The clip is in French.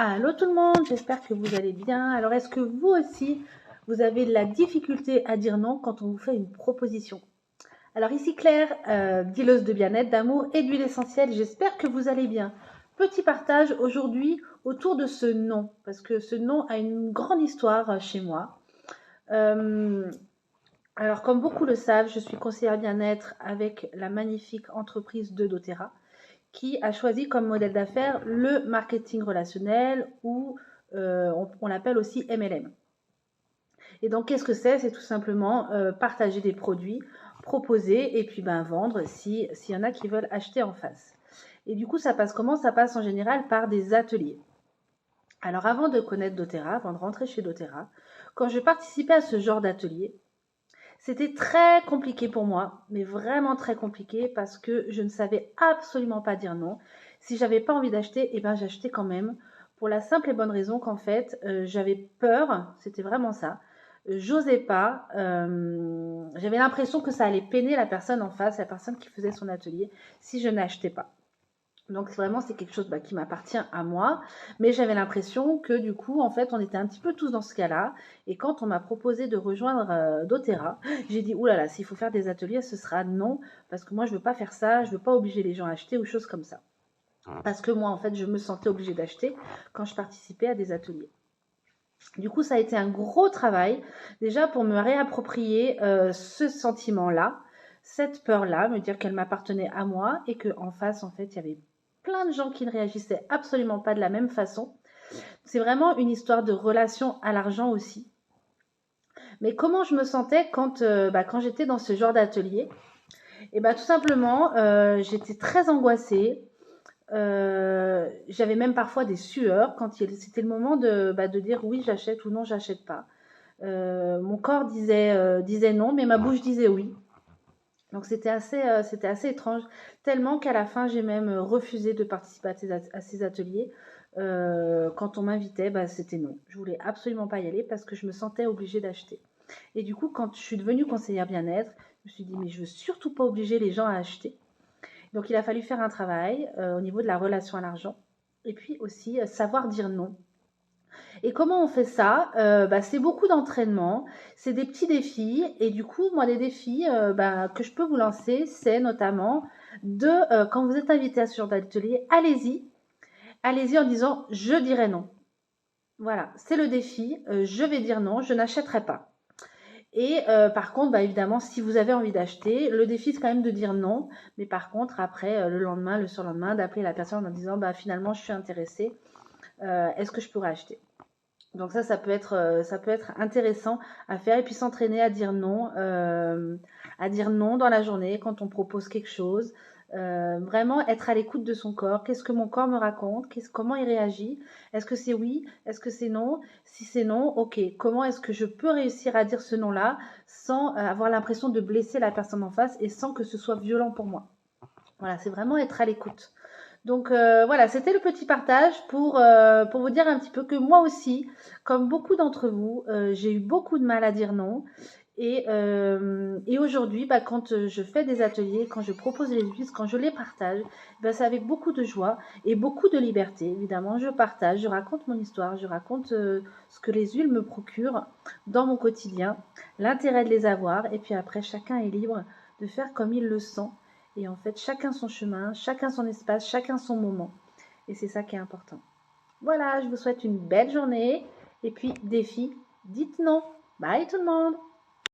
Allô tout le monde, j'espère que vous allez bien. Alors est-ce que vous aussi, vous avez de la difficulté à dire non quand on vous fait une proposition? Alors ici Claire, dealeuse de bien-être, d'amour et d'huile essentielle, j'espère que vous allez bien. Petit partage aujourd'hui autour de ce non, parce que ce non a une grande histoire chez moi. Alors comme beaucoup le savent, je suis conseillère bien-être avec la magnifique entreprise de doTERRA, qui a choisi comme modèle d'affaires le marketing relationnel ou on l'appelle aussi MLM. Et donc, qu'est-ce que c'est? C'est tout simplement partager des produits, proposer et puis vendre s'il y en a qui veulent acheter en face. Et du coup, ça passe comment? Ça passe en général par des ateliers. Alors, avant de connaître doTERRA, avant de rentrer chez doTERRA, quand je participais à ce genre d'atelier, c'était très compliqué pour moi, mais vraiment très compliqué parce que je ne savais absolument pas dire non. Si j'avais pas envie d'acheter, j'achetais quand même pour la simple et bonne raison qu'en fait, j'avais peur, c'était vraiment ça. J'osais pas, j'avais l'impression que ça allait peiner la personne en face, la personne qui faisait son atelier, si je n'achetais pas. Donc vraiment, c'est quelque chose qui m'appartient à moi, mais j'avais l'impression que du coup, en fait, on était un petit peu tous dans ce cas-là. Et quand on m'a proposé de rejoindre doTERRA, j'ai dit, oulala, s'il faut faire des ateliers, ce sera non, parce que moi, je veux pas faire ça, je veux pas obliger les gens à acheter ou choses comme ça. Parce que moi, en fait, je me sentais obligée d'acheter quand je participais à des ateliers. Du coup, ça a été un gros travail, déjà pour me réapproprier ce sentiment-là, cette peur-là, me dire qu'elle m'appartenait à moi et qu'en face, en fait, il y avait plein de gens qui ne réagissaient absolument pas de la même façon. C'est vraiment une histoire de relation à l'argent aussi. Mais comment je me sentais quand j'étais dans ce genre d'atelier? Et tout simplement, j'étais très angoissée. J'avais même parfois des sueurs quand c'était le moment de dire oui, j'achète ou non, j'achète pas. Mon corps disait non, mais ma bouche disait oui. Donc c'était assez étrange, tellement qu'à la fin, j'ai même refusé de participer à ces ateliers. Quand on m'invitait, c'était non. Je voulais absolument pas y aller parce que je me sentais obligée d'acheter. Et du coup, quand je suis devenue conseillère bien-être, je me suis dit, mais je veux surtout pas obliger les gens à acheter. Donc il a fallu faire un travail au niveau de la relation à l'argent et puis aussi savoir dire non. Et comment on fait ça? C'est beaucoup d'entraînement, c'est des petits défis. Et du coup, moi, les défis que je peux vous lancer, c'est notamment quand vous êtes invité à ce genre d'atelier, allez-y en disant je dirai non. Voilà, c'est le défi. Je vais dire non, je n'achèterai pas. Et par contre, évidemment, si vous avez envie d'acheter, le défi c'est quand même de dire non. Mais par contre, après, le lendemain, le surlendemain, d'appeler la personne en disant finalement, je suis intéressée. Est-ce que je pourrais acheter? Donc ça peut être intéressant à faire et puis s'entraîner à dire non dans la journée quand on propose quelque chose. Vraiment être à l'écoute de son corps. Qu'est-ce que mon corps me raconte? Comment il réagit? Est-ce que c'est oui? Est-ce que c'est non? Si c'est non, ok. Comment est-ce que je peux réussir à dire ce non-là sans avoir l'impression de blesser la personne en face et sans que ce soit violent pour moi? Voilà, c'est vraiment être à l'écoute. Donc voilà, c'était le petit partage pour vous dire un petit peu que moi aussi, comme beaucoup d'entre vous, j'ai eu beaucoup de mal à dire non. Et aujourd'hui, quand je fais des ateliers, quand je propose les huiles, quand je les partage, c'est avec beaucoup de joie et beaucoup de liberté. Évidemment, je partage, je raconte mon histoire, je raconte ce que les huiles me procurent dans mon quotidien, l'intérêt de les avoir. Et puis après, chacun est libre de faire comme il le sent. Et en fait, chacun son chemin, chacun son espace, chacun son moment. Et c'est ça qui est important. Voilà, je vous souhaite une belle journée. Et puis, défi, dites non. Bye tout le monde!